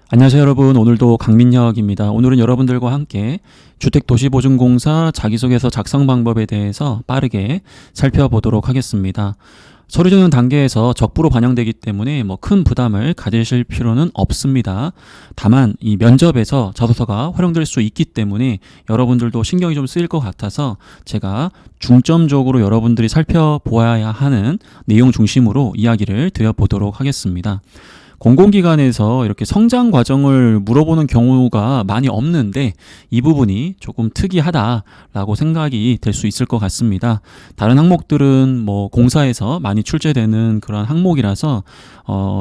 안녕하세요 여러분. 오늘도 강민혁입니다. 오늘은 여러분들과 함께 주택도시보증공사 자기소개서 작성 방법에 대해서 빠르게 살펴보도록 하겠습니다. 서류 적용 단계에서 적부로 반영되기 때문에 큰 부담을 가지실 필요는 없습니다. 다만 이 면접에서 자소서가 활용될 수 있기 때문에 여러분들도 신경이 좀 쓰일 것 같아서 제가 중점적으로 여러분들이 살펴보아야 하는 내용 중심으로 이야기를 드려보도록 하겠습니다. 공공기관에서 이렇게 성장 과정을 물어보는 경우가 많이 없는데 이 부분이 조금 특이하다라고 생각이 될 수 있을 것 같습니다. 다른 항목들은 공사에서 많이 출제되는 그런 항목이라서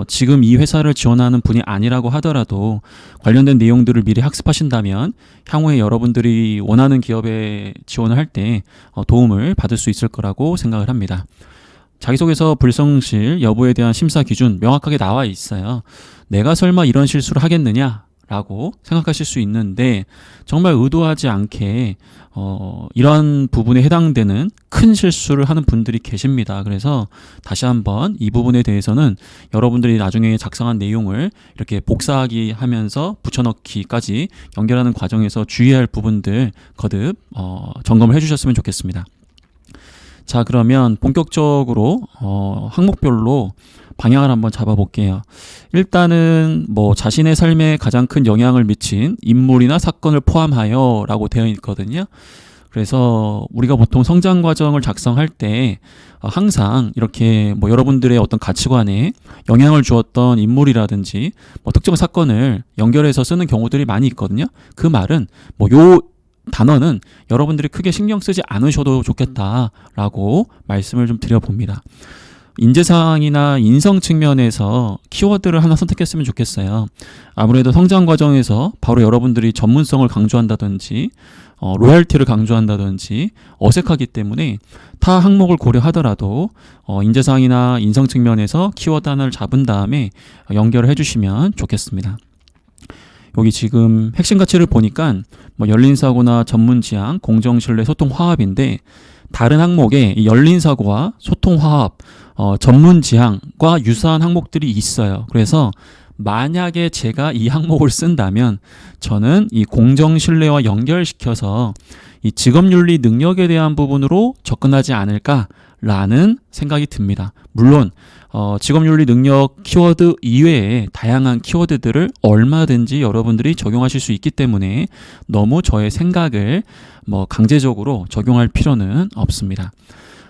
지금 이 회사를 지원하는 분이 아니라고 하더라도 관련된 내용들을 미리 학습하신다면 향후에 여러분들이 원하는 기업에 지원을 할 때 도움을 받을 수 있을 거라고 생각을 합니다. 자기소개서 불성실 여부에 대한 심사 기준 명확하게 나와 있어요. 내가 설마 이런 실수를 하겠느냐 라고 생각하실 수 있는데 정말 의도하지 않게 이런 부분에 해당되는 큰 실수를 하는 분들이 계십니다. 그래서 다시 한번 이 부분에 대해서는 여러분들이 나중에 작성한 내용을 이렇게 복사하기 하면서 붙여넣기까지 연결하는 과정에서 주의할 부분들 거듭 점검을 해주셨으면 좋겠습니다. 자, 그러면 본격적으로 항목별로 방향을 한번 잡아볼게요. 일단은 자신의 삶에 가장 큰 영향을 미친 인물이나 사건을 포함하여 라고 되어 있거든요. 그래서 우리가 보통 성장 과정을 작성할 때 항상 이렇게 여러분들의 어떤 가치관에 영향을 주었던 인물이라든지 특정 사건을 연결해서 쓰는 경우들이 많이 있거든요. 그 말은 요 단어는 여러분들이 크게 신경 쓰지 않으셔도 좋겠다라고 말씀을 좀 드려봅니다. 인재상이나 인성 측면에서 키워드를 하나 선택했으면 좋겠어요. 아무래도 성장 과정에서 바로 여러분들이 전문성을 강조한다든지 로열티를 강조한다든지 어색하기 때문에 타 항목을 고려하더라도 인재상이나 인성 측면에서 키워드 하나를 잡은 다음에 연결을 해주시면 좋겠습니다. 여기 지금 핵심 가치를 보니까 열린사고나 전문지향, 공정신뢰, 소통화합인데 다른 항목에 열린사고와 소통화합, 전문지향과 유사한 항목들이 있어요. 그래서 만약에 제가 이 항목을 쓴다면 저는 이 공정신뢰와 연결시켜서 이 직업윤리 능력에 대한 부분으로 접근하지 않을까라는 생각이 듭니다. 물론 직업윤리 능력 키워드 이외에 다양한 키워드들을 얼마든지 여러분들이 적용하실 수 있기 때문에 너무 저의 생각을 강제적으로 적용할 필요는 없습니다.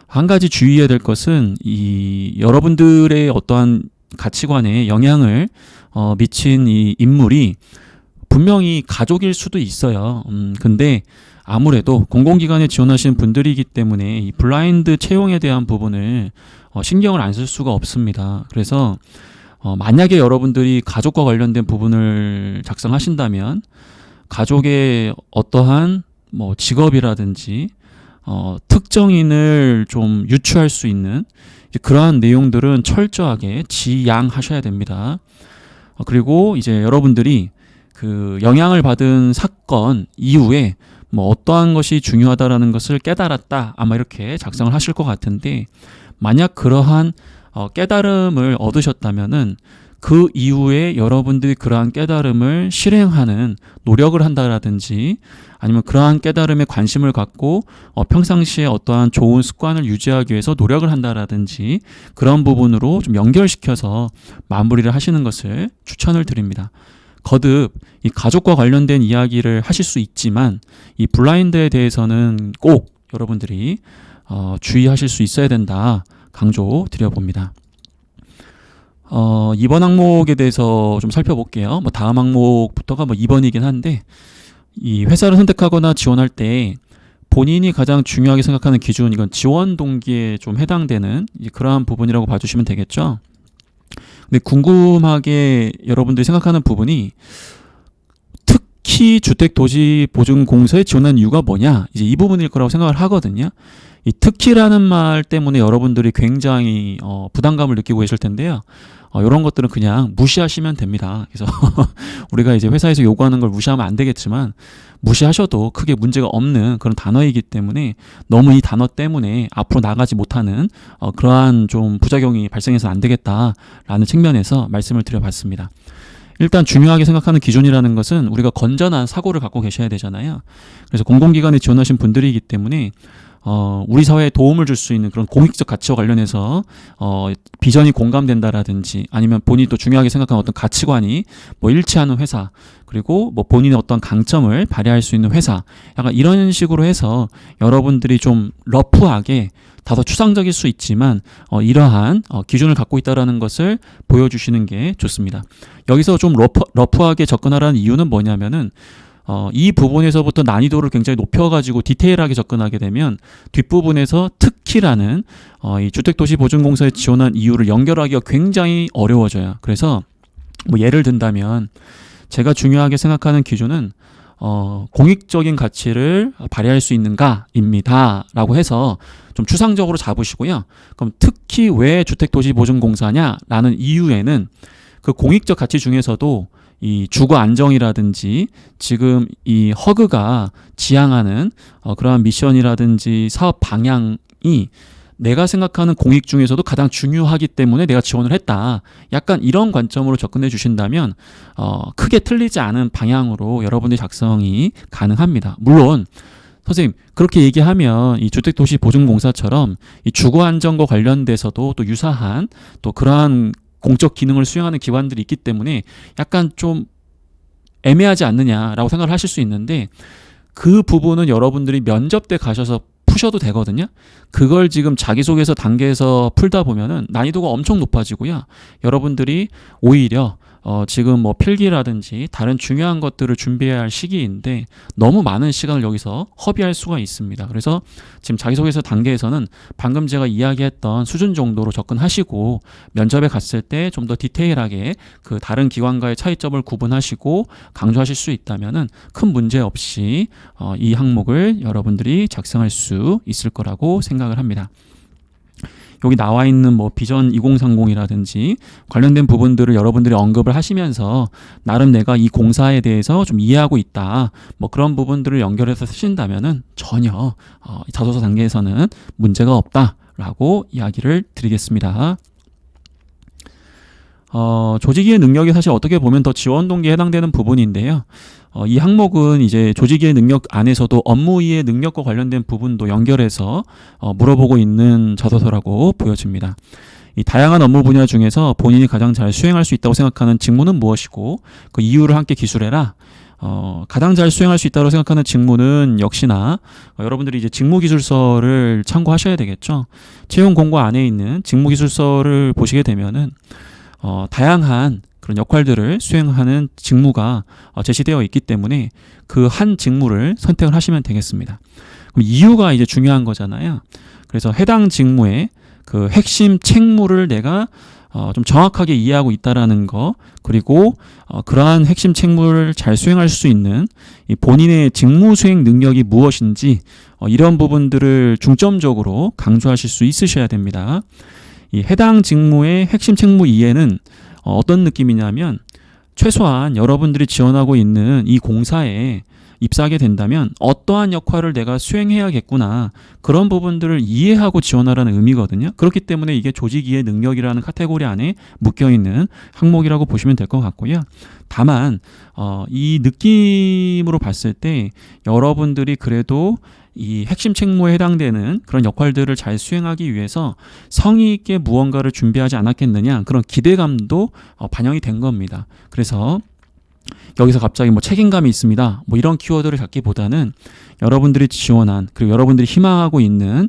한 가지 주의해야 될 것은 이 여러분들의 어떠한 가치관에 영향을 미친 이 인물이 분명히 가족일 수도 있어요. 근데 아무래도 공공기관에 지원하시는 분들이기 때문에 이 블라인드 채용에 대한 부분을 신경을 안 쓸 수가 없습니다. 그래서 만약에 여러분들이 가족과 관련된 부분을 작성하신다면 가족의 어떠한 직업이라든지 특정인을 좀 유추할 수 있는 그러한 내용들은 철저하게 지양하셔야 됩니다. 그리고 이제 여러분들이 그 영향을 받은 사건 이후에 어떠한 것이 중요하다라는 것을 깨달았다 아마 이렇게 작성을 하실 것 같은데 만약 그러한 깨달음을 얻으셨다면은 그 이후에 여러분들이 그러한 깨달음을 실행하는 노력을 한다라든지 아니면 그러한 깨달음에 관심을 갖고 평상시에 어떠한 좋은 습관을 유지하기 위해서 노력을 한다라든지 그런 부분으로 좀 연결시켜서 마무리를 하시는 것을 추천을 드립니다. 거듭 이 가족과 관련된 이야기를 하실 수 있지만 이 블라인드에 대해서는 꼭 여러분들이 주의하실 수 있어야 된다 강조 드려봅니다. 이번 항목에 대해서 좀 살펴볼게요. 다음 항목부터가 2번이긴 한데 이 회사를 선택하거나 지원할 때 본인이 가장 중요하게 생각하는 기준, 이건 지원 동기에 좀 해당되는 그러한 부분이라고 봐주시면 되겠죠. 근데 궁금하게 여러분들이 생각하는 부분이 특히 주택도시보증공사에 지원한 이유가 뭐냐, 이제 이 부분일 거라고 생각을 하거든요. 이 특히라는 말 때문에 여러분들이 굉장히 부담감을 느끼고 계실 텐데요. 이런 것들은 그냥 무시하시면 됩니다. 그래서 우리가 이제 회사에서 요구하는 걸 무시하면 안 되겠지만 무시하셔도 크게 문제가 없는 그런 단어이기 때문에 너무 이 단어 때문에 앞으로 나가지 못하는 그러한 좀 부작용이 발생해서 안 되겠다라는 측면에서 말씀을 드려봤습니다. 일단 중요하게 생각하는 기준이라는 것은 우리가 건전한 사고를 갖고 계셔야 되잖아요. 그래서 공공기관에 지원하신 분들이기 때문에 우리 사회에 도움을 줄 수 있는 그런 공익적 가치와 관련해서 비전이 공감된다라든지 아니면 본인이 또 중요하게 생각하는 어떤 가치관이 뭐 일치하는 회사, 그리고 뭐 본인의 어떤 강점을 발휘할 수 있는 회사, 약간 이런 식으로 해서 여러분들이 좀 러프하게, 다소 추상적일 수 있지만 이러한 기준을 갖고 있다라는 것을 보여주시는 게 좋습니다. 여기서 좀 러프하게 접근하라는 이유는 뭐냐면은 이 부분에서부터 난이도를 굉장히 높여가지고 디테일하게 접근하게 되면 뒷부분에서 특히라는 이 주택도시보증공사에 지원한 이유를 연결하기가 굉장히 어려워져요. 그래서 뭐 예를 든다면 제가 중요하게 생각하는 기준은 공익적인 가치를 발휘할 수 있는가입니다 라고 해서 좀 추상적으로 잡으시고요. 그럼 특히 왜 주택도시보증공사냐 라는 이유에는 그 공익적 가치 중에서도 이 주거 안정이라든지 지금 이 허그가 지향하는 그러한 미션이라든지 사업 방향이 내가 생각하는 공익 중에서도 가장 중요하기 때문에 내가 지원을 했다. 약간 이런 관점으로 접근해 주신다면 크게 틀리지 않은 방향으로 여러분들의 작성이 가능합니다. 물론 선생님 그렇게 얘기하면 이 주택도시보증공사처럼 이 주거 안정과 관련돼서도 또 유사한 또 그러한 공적 기능을 수행하는 기관들이 있기 때문에 약간 좀 애매하지 않느냐라고 생각을 하실 수 있는데 그 부분은 여러분들이 면접 때 가셔서 푸셔도 되거든요. 그걸 지금 자기소개서 단계에서 풀다 보면은 난이도가 엄청 높아지고요. 여러분들이 오히려 지금 뭐 필기라든지 다른 중요한 것들을 준비해야 할 시기인데 너무 많은 시간을 여기서 허비할 수가 있습니다. 그래서 지금 자기소개서 단계에서는 방금 제가 이야기했던 수준 정도로 접근하시고 면접에 갔을 때 좀 더 디테일하게 그 다른 기관과의 차이점을 구분하시고 강조하실 수 있다면은 큰 문제 없이 이 항목을 여러분들이 작성할 수 있을 거라고 생각을 합니다. 여기 나와 있는 뭐 비전 2030이라든지 관련된 부분들을 여러분들이 언급을 하시면서 나름 내가 이 공사에 대해서 좀 이해하고 있다. 뭐 그런 부분들을 연결해서 쓰신다면은 전혀 자소서 단계에서는 문제가 없다라고 이야기를 드리겠습니다. 조직이의 능력이 사실 어떻게 보면 더 지원 동기에 해당되는 부분인데요. 이 항목은 이제 조직이의 능력 안에서도 업무 이해 능력과 관련된 부분도 연결해서 물어보고 있는 자소서라고 보여집니다. 이 다양한 업무 분야 중에서 본인이 가장 잘 수행할 수 있다고 생각하는 직무는 무엇이고 그 이유를 함께 기술해라. 가장 잘 수행할 수 있다고 생각하는 직무는 역시나 여러분들이 이제 직무기술서를 참고하셔야 되겠죠. 채용 공고 안에 있는 직무기술서를 보시게 되면은 다양한 그런 역할들을 수행하는 직무가 제시되어 있기 때문에 그 한 직무를 선택을 하시면 되겠습니다. 그럼 이유가 이제 중요한 거잖아요. 그래서 해당 직무의 그 핵심 책무를 내가 좀 정확하게 이해하고 있다라는 거, 그리고 그러한 핵심 책무를 잘 수행할 수 있는 이 본인의 직무 수행 능력이 무엇인지 이런 부분들을 중점적으로 강조하실 수 있으셔야 됩니다. 이 해당 직무의 핵심 책무 이해는 어떤 느낌이냐면 최소한 여러분들이 지원하고 있는 이 공사에 입사하게 된다면 어떠한 역할을 내가 수행해야겠구나, 그런 부분들을 이해하고 지원하라는 의미거든요. 그렇기 때문에 이게 조직 이해 능력이라는 카테고리 안에 묶여있는 항목이라고 보시면 될 것 같고요. 다만 이 느낌으로 봤을 때 여러분들이 그래도 이 핵심 책무에 해당되는 그런 역할들을 잘 수행하기 위해서 성의 있게 무언가를 준비하지 않았겠느냐, 그런 기대감도 반영이 된 겁니다. 그래서 여기서 갑자기 뭐 책임감이 있습니다, 뭐 이런 키워드를 갖기보다는 여러분들이 지원한, 그리고 여러분들이 희망하고 있는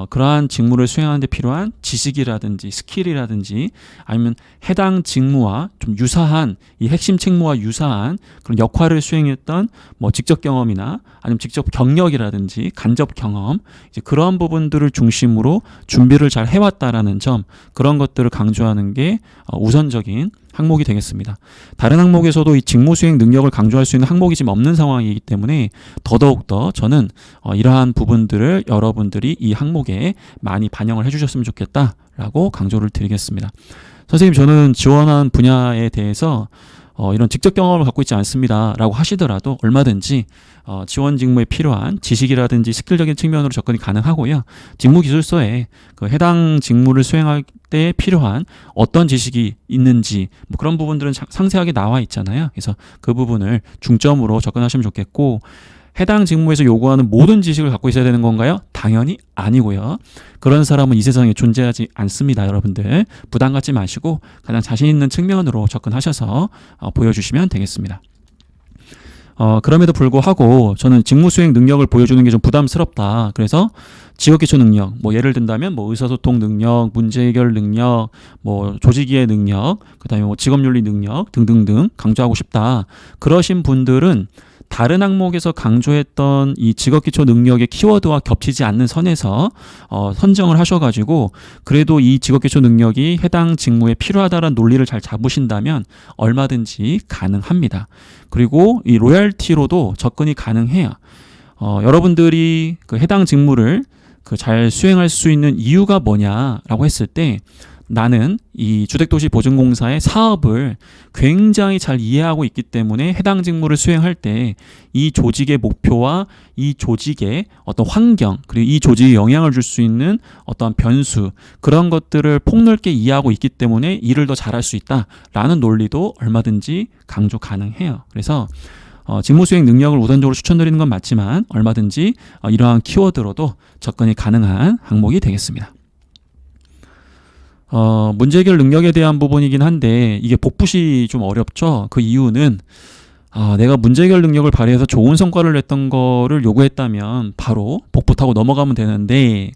그러한 직무를 수행하는 데 필요한 지식이라든지 스킬이라든지 아니면 해당 직무와 좀 유사한, 이 핵심 책무와 유사한 그런 역할을 수행했던 뭐 직접 경험이나 아니면 직접 경력이라든지 간접 경험, 이제 그런 부분들을 중심으로 준비를 잘 해왔다라는 점, 그런 것들을 강조하는 게 우선적인 항목이 되겠습니다. 다른 항목에서도 이 직무 수행 능력을 강조할 수 있는 항목이 지금 없는 상황이기 때문에 더더욱더 저는 이러한 부분들을 여러분들이 이 항목에 많이 반영을 해주셨으면 좋겠다라고 강조를 드리겠습니다. 선생님, 저는 지원한 분야에 대해서 이런 직접 경험을 갖고 있지 않습니다라고 하시더라도 얼마든지 지원 직무에 필요한 지식이라든지 스킬적인 측면으로 접근이 가능하고요. 직무기술서에 그 해당 직무를 수행할 때 필요한 어떤 지식이 있는지 뭐 그런 부분들은 상세하게 나와 있잖아요. 그래서 그 부분을 중점으로 접근하시면 좋겠고, 해당 직무에서 요구하는 모든 지식을 갖고 있어야 되는 건가요? 당연히 아니고요. 그런 사람은 이 세상에 존재하지 않습니다. 여러분들 부담 갖지 마시고 가장 자신 있는 측면으로 접근하셔서 보여주시면 되겠습니다. 그럼에도 불구하고 저는 직무 수행 능력을 보여주는 게 좀 부담스럽다. 그래서 지역기초 능력, 뭐 예를 든다면 뭐 의사소통 능력, 문제 해결 능력, 뭐 조직이해 능력, 그다음에 뭐 직업윤리 능력 등등등 강조하고 싶다. 그러신 분들은 다른 항목에서 강조했던 이 직업기초 능력의 키워드와 겹치지 않는 선에서 선정을 하셔가지고 그래도 이 직업기초 능력이 해당 직무에 필요하다는 논리를 잘 잡으신다면 얼마든지 가능합니다. 그리고 이 로열티로도 접근이 가능해요. 여러분들이 그 해당 직무를 그 잘 수행할 수 있는 이유가 뭐냐라고 했을 때, 나는 이 주택도시보증공사의 사업을 굉장히 잘 이해하고 있기 때문에 해당 직무를 수행할 때 이 조직의 목표와 이 조직의 어떤 환경, 그리고 이 조직에 영향을 줄 수 있는 어떤 변수, 그런 것들을 폭넓게 이해하고 있기 때문에 일을 더 잘할 수 있다라는 논리도 얼마든지 강조 가능해요. 그래서 직무 수행 능력을 우선적으로 추천드리는 건 맞지만 얼마든지 이러한 키워드로도 접근이 가능한 항목이 되겠습니다. 문제 해결 능력에 대한 부분이긴 한데 이게 복붙이 좀 어렵죠. 그 이유는 내가 문제 해결 능력을 발휘해서 좋은 성과를 냈던 거를 요구했다면 바로 복붙하고 넘어가면 되는데,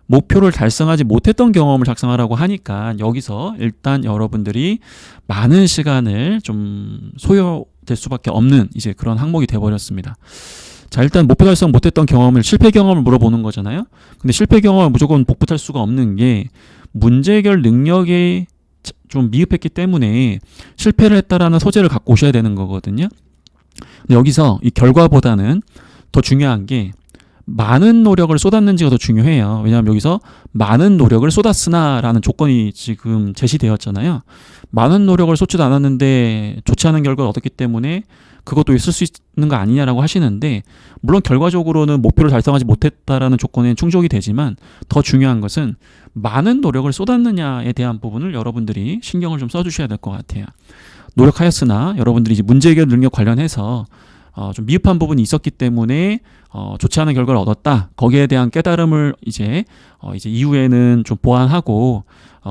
목표를 달성하지 못했던 경험을 작성하라고 하니까 여기서 일단 여러분들이 많은 시간을 좀 소요될 수밖에 없는 이제 그런 항목이 돼버렸습니다. 자, 일단 목표 달성 못했던 경험을, 실패 경험을 물어보는 거잖아요. 근데 실패 경험을 무조건 복붙할 수가 없는 게 문제 해결 능력에 좀 미흡했기 때문에 실패를 했다라는 소재를 갖고 오셔야 되는 거거든요. 근데 여기서 이 결과보다는 더 중요한 게 많은 노력을 쏟았는지가 더 중요해요. 왜냐하면 여기서 많은 노력을 쏟았으나라는 조건이 지금 제시되었잖아요. 많은 노력을 쏟지도 않았는데 좋지 않은 결과를 얻었기 때문에 그것도 있을 수 있는 거 아니냐라고 하시는데, 물론 결과적으로는 목표를 달성하지 못했다라는 조건에 충족이 되지만 더 중요한 것은 많은 노력을 쏟았느냐에 대한 부분을 여러분들이 신경을 좀 써주셔야 될 것 같아요. 노력하였으나 여러분들이 이제 문제 해결 능력 관련해서 좀 미흡한 부분이 있었기 때문에 좋지 않은 결과를 얻었다. 거기에 대한 깨달음을 이제 이후에는 좀 보완하고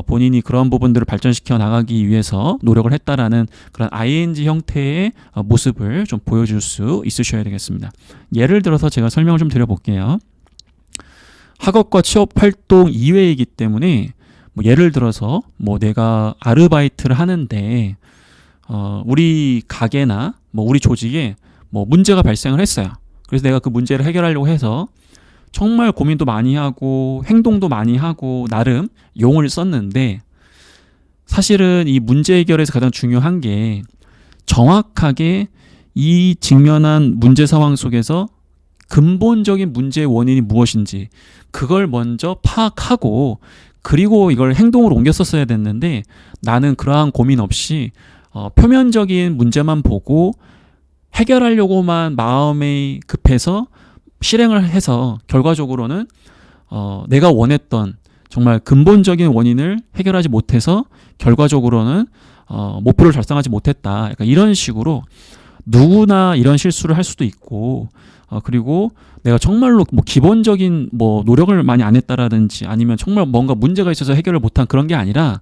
본인이 그런 부분들을 발전시켜 나가기 위해서 노력을 했다라는 그런 ING 형태의 모습을 좀 보여줄 수 있으셔야 되겠습니다. 예를 들어서 제가 설명을 좀 드려볼게요. 학업과 취업 활동 이외이기 때문에 뭐 예를 들어서 뭐 내가 아르바이트를 하는데 우리 가게나 뭐 우리 조직에 뭐 문제가 발생을 했어요. 그래서 내가 그 문제를 해결하려고 해서 정말 고민도 많이 하고 행동도 많이 하고 나름 용을 썼는데, 사실은 이 문제 해결에서 가장 중요한 게 정확하게 이 직면한 문제 상황 속에서 근본적인 문제의 원인이 무엇인지 그걸 먼저 파악하고 그리고 이걸 행동으로 옮겼었어야 됐는데, 나는 그러한 고민 없이 표면적인 문제만 보고 해결하려고만 마음이 급해서 실행을 해서 결과적으로는 내가 원했던 정말 근본적인 원인을 해결하지 못해서 결과적으로는 목표를 달성하지 못했다. 약간 이런 식으로 누구나 이런 실수를 할 수도 있고, 그리고 내가 정말로 뭐 기본적인 뭐 노력을 많이 안 했다라든지 아니면 정말 뭔가 문제가 있어서 해결을 못한 그런 게 아니라,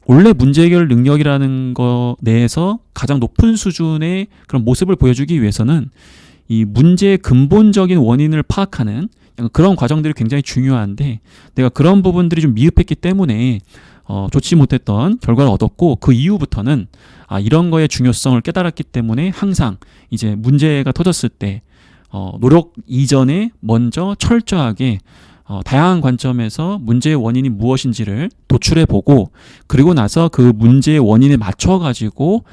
원래 문제 해결 능력이라는 거 내에서 가장 높은 수준의 그런 모습을 보여주기 위해서는 이 문제의 근본적인 원인을 파악하는 그런 과정들이 굉장히 중요한데, 내가 그런 부분들이 좀 미흡했기 때문에 좋지 못했던 결과를 얻었고, 그 이후부터는 이런 거의 중요성을 깨달았기 때문에 항상 이제 문제가 터졌을 때 노력 이전에 먼저 철저하게 다양한 관점에서 문제의 원인이 무엇인지를 도출해보고, 그리고 나서 그 문제의 원인에 맞춰가지고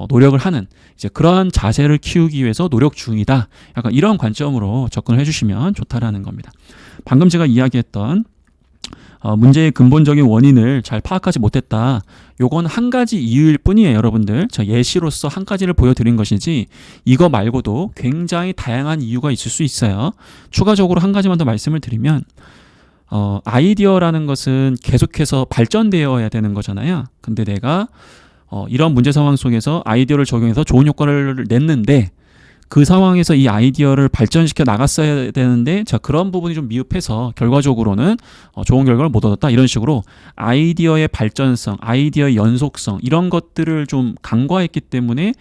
노력을 하는 이제 그러한 자세를 키우기 위해서 노력 중이다. 약간 이런 관점으로 접근을 해주시면 좋다라는 겁니다. 방금 제가 이야기했던 문제의 근본적인 원인을 잘 파악하지 못했다. 요건 한 가지 이유일 뿐이에요, 여러분들. 저 예시로서 한 가지를 보여드린 것이지 이거 말고도 굉장히 다양한 이유가 있을 수 있어요. 추가적으로 한 가지만 더 말씀을 드리면 아이디어라는 것은 계속해서 발전되어야 되는 거잖아요. 근데 내가 이런 문제 상황 속에서 아이디어를 적용해서 좋은 효과를 냈는데 그 상황에서 이 아이디어를 발전시켜 나갔어야 되는데 자 그런 부분이 좀 미흡해서 결과적으로는 좋은 결과를 못 얻었다. 이런 식으로 아이디어의 발전성, 아이디어의 연속성 이런 것들을 좀 간과했기 때문에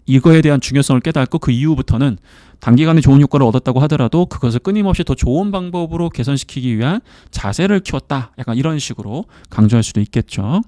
이거에 대한 중요성을 깨닫고 그 이후부터는 단기간에 좋은 효과를 얻었다고 하더라도 그것을 끊임없이 더 좋은 방법으로 개선시키기 위한 자세를 키웠다. 약간 이런 식으로 강조할 수도 있겠죠.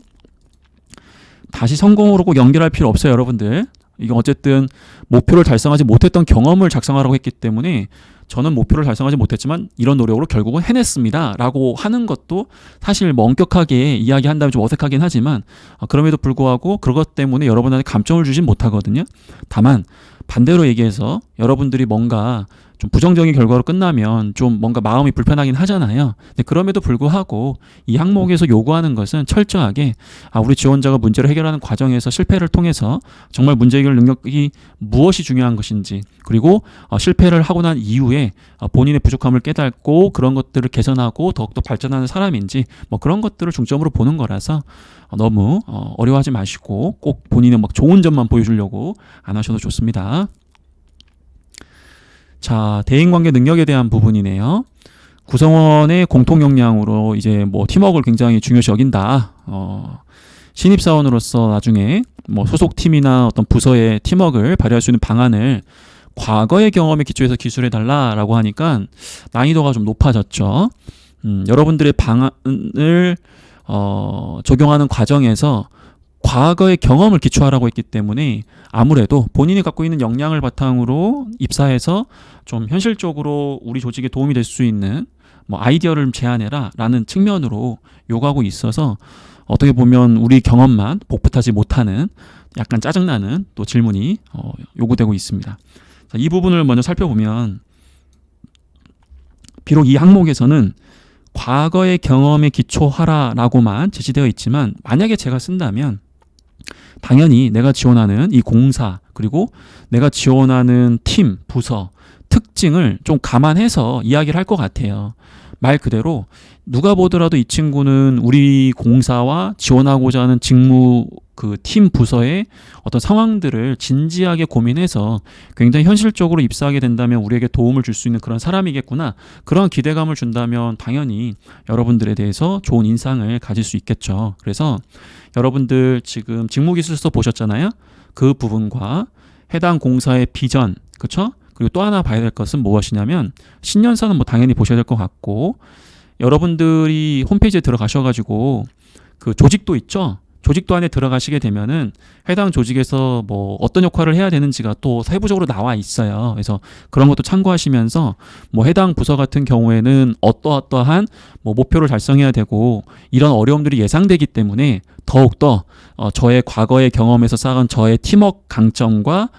다시 성공으로 꼭 연결할 필요 없어요, 여러분들. 이게 어쨌든 목표를 달성하지 못했던 경험을 작성하라고 했기 때문에 저는 목표를 달성하지 못했지만 이런 노력으로 결국은 해냈습니다 라고 하는 것도 사실 뭐 엄격하게 이야기한다면 좀 어색하긴 하지만 그럼에도 불구하고 그것 때문에 여러분한테 감점을 주진 못하거든요. 다만 반대로 얘기해서 여러분들이 뭔가 좀 부정적인 결과로 끝나면 좀 뭔가 마음이 불편하긴 하잖아요. 근데 그럼에도 불구하고 이 항목에서 요구하는 것은 철저하게 우리 지원자가 문제를 해결하는 과정에서 실패를 통해서 정말 문제 해결 능력이 무엇이 중요한 것인지 그리고 실패를 하고 난 이후에 본인의 부족함을 깨닫고 그런 것들을 개선하고 더욱더 발전하는 사람인지 뭐 그런 것들을 중점으로 보는 거라서 너무 어려워하지 마시고 꼭 본인의 막 좋은 점만 보여주려고 안 하셔도 좋습니다. 자, 대인관계 능력에 대한 부분이네요. 구성원의 공통 역량으로 이제 뭐 팀워크를 굉장히 중요시 여긴다. 신입사원으로서 나중에 뭐 소속 팀이나 어떤 부서의 팀워크를 발휘할 수 있는 방안을 과거의 경험에 기초해서 기술해 달라라고 하니까 난이도가 좀 높아졌죠. 여러분들의 방안을 적용하는 과정에서 과거의 경험을 기초하라고 했기 때문에 아무래도 본인이 갖고 있는 역량을 바탕으로 입사해서 좀 현실적으로 우리 조직에 도움이 될 수 있는 뭐 아이디어를 좀 제안해라 라는 측면으로 요구하고 있어서 어떻게 보면 우리 경험만 복붙하지 못하는 약간 짜증나는 또 질문이 요구되고 있습니다. 자, 이 부분을 먼저 살펴보면 비록 이 항목에서는 과거의 경험에 기초하라라고만 제시되어 있지만 만약에 제가 쓴다면 당연히 내가 지원하는 이 공사 그리고 내가 지원하는 팀, 부서 특징을 좀 감안해서 이야기를 할 것 같아요. 말 그대로 누가 보더라도 이 친구는 우리 공사와 지원하고자 하는 직무 그 팀 부서의 어떤 상황들을 진지하게 고민해서 굉장히 현실적으로 입사하게 된다면 우리에게 도움을 줄 수 있는 그런 사람이겠구나. 그런 기대감을 준다면 당연히 여러분들에 대해서 좋은 인상을 가질 수 있겠죠. 그래서 여러분들 지금 직무기술서 보셨잖아요. 그 부분과 해당 공사의 비전, 그렇죠? 그리고 또 하나 봐야 될 것은 무엇이냐면 신년사는 뭐 당연히 보셔야 될 것 같고 여러분들이 홈페이지에 들어가셔가지고 그 조직도 있죠. 조직도 안에 들어가시게 되면은 해당 조직에서 뭐 어떤 역할을 해야 되는지가 또 세부적으로 나와 있어요. 그래서 그런 것도 참고하시면서 뭐 해당 부서 같은 경우에는 어떠한 뭐 목표를 달성해야 되고 이런 어려움들이 예상되기 때문에 더욱더 저의 과거의 경험에서 쌓은 저의 팀워크 강점과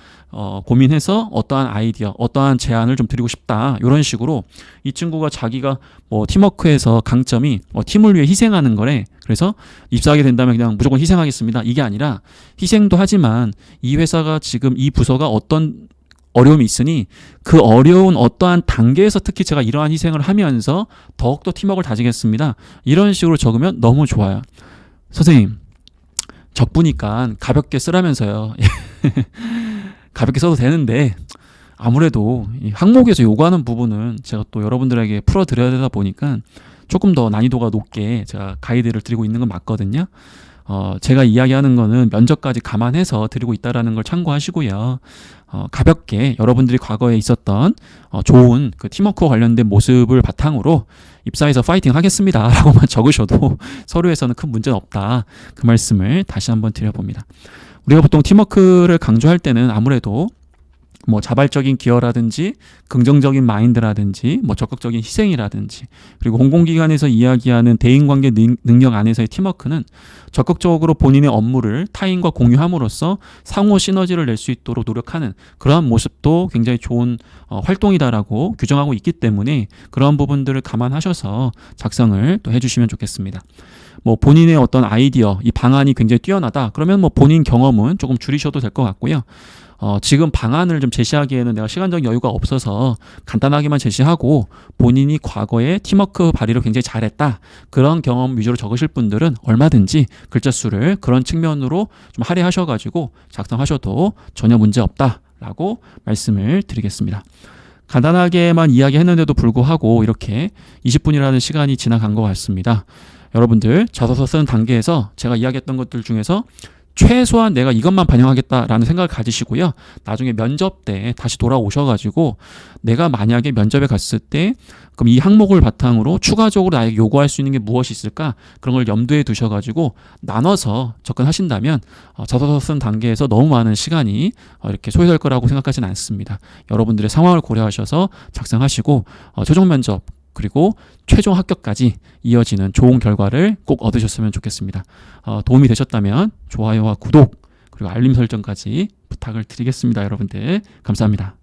고민해서 어떠한 아이디어, 어떠한 제안을 좀 드리고 싶다. 이런 식으로 이 친구가 자기가 뭐 팀워크에서 강점이 팀을 위해 희생하는 거래. 그래서 입사하게 된다면 그냥 무조건 희생하겠습니다. 이게 아니라 희생도 하지만 이 회사가 지금 이 부서가 어떤 어려움이 있으니 그 어려운 어떠한 단계에서 특히 제가 이러한 희생을 하면서 더욱더 팀워크를 다지겠습니다. 이런 식으로 적으면 너무 좋아요. 선생님, 적부니까 가볍게 쓰라면서요. 가볍게 써도 되는데 아무래도 이 항목에서 요구하는 부분은 제가 또 여러분들에게 풀어드려야 되다 보니까 조금 더 난이도가 높게 제가 가이드를 드리고 있는 건 맞거든요. 제가 이야기하는 거는 면접까지 감안해서 드리고 있다는 걸 참고하시고요. 가볍게 여러분들이 과거에 있었던 좋은 그 팀워크와 관련된 모습을 바탕으로 입사해서 파이팅 하겠습니다 라고만 적으셔도 서류에서는 큰 문제는 없다. 그 말씀을 다시 한번 드려봅니다. 우리가 보통 팀워크를 강조할 때는 아무래도 뭐 자발적인 기여라든지 긍정적인 마인드라든지 뭐 적극적인 희생이라든지, 그리고 공공기관에서 이야기하는 대인관계 능력 안에서의 팀워크는 적극적으로 본인의 업무를 타인과 공유함으로써 상호 시너지를 낼 수 있도록 노력하는 그러한 모습도 굉장히 좋은 활동이다라고 규정하고 있기 때문에 그러한 부분들을 감안하셔서 작성을 또 해주시면 좋겠습니다. 뭐 본인의 어떤 아이디어, 이 방안이 굉장히 뛰어나다 그러면 뭐 본인 경험은 조금 줄이셔도 될 것 같고요. 지금 방안을 좀 제시하기에는 내가 시간적 여유가 없어서 간단하게만 제시하고 본인이 과거에 팀워크 발휘를 굉장히 잘했다 그런 경험 위주로 적으실 분들은 얼마든지 글자 수를 그런 측면으로 좀 할애하셔가지고 작성하셔도 전혀 문제 없다라고 말씀을 드리겠습니다. 간단하게만 이야기했는데도 불구하고 이렇게 20분이라는 시간이 지나간 것 같습니다. 여러분들 자소서 쓰는 단계에서 제가 이야기했던 것들 중에서 최소한 내가 이것만 반영하겠다라는 생각을 가지시고요. 나중에 면접 때 다시 돌아오셔가지고 내가 만약에 면접에 갔을 때 그럼 이 항목을 바탕으로 추가적으로 나에게 요구할 수 있는 게 무엇이 있을까? 그런 걸 염두에 두셔가지고 나눠서 접근하신다면 자소서 쓰는 단계에서 너무 많은 시간이 이렇게 소요될 거라고 생각하지는 않습니다. 여러분들의 상황을 고려하셔서 작성하시고 최종 면접 그리고 최종 합격까지 이어지는 좋은 결과를 꼭 얻으셨으면 좋겠습니다. 도움이 되셨다면 좋아요와 구독 그리고 알림 설정까지 부탁을 드리겠습니다. 여러분들 감사합니다.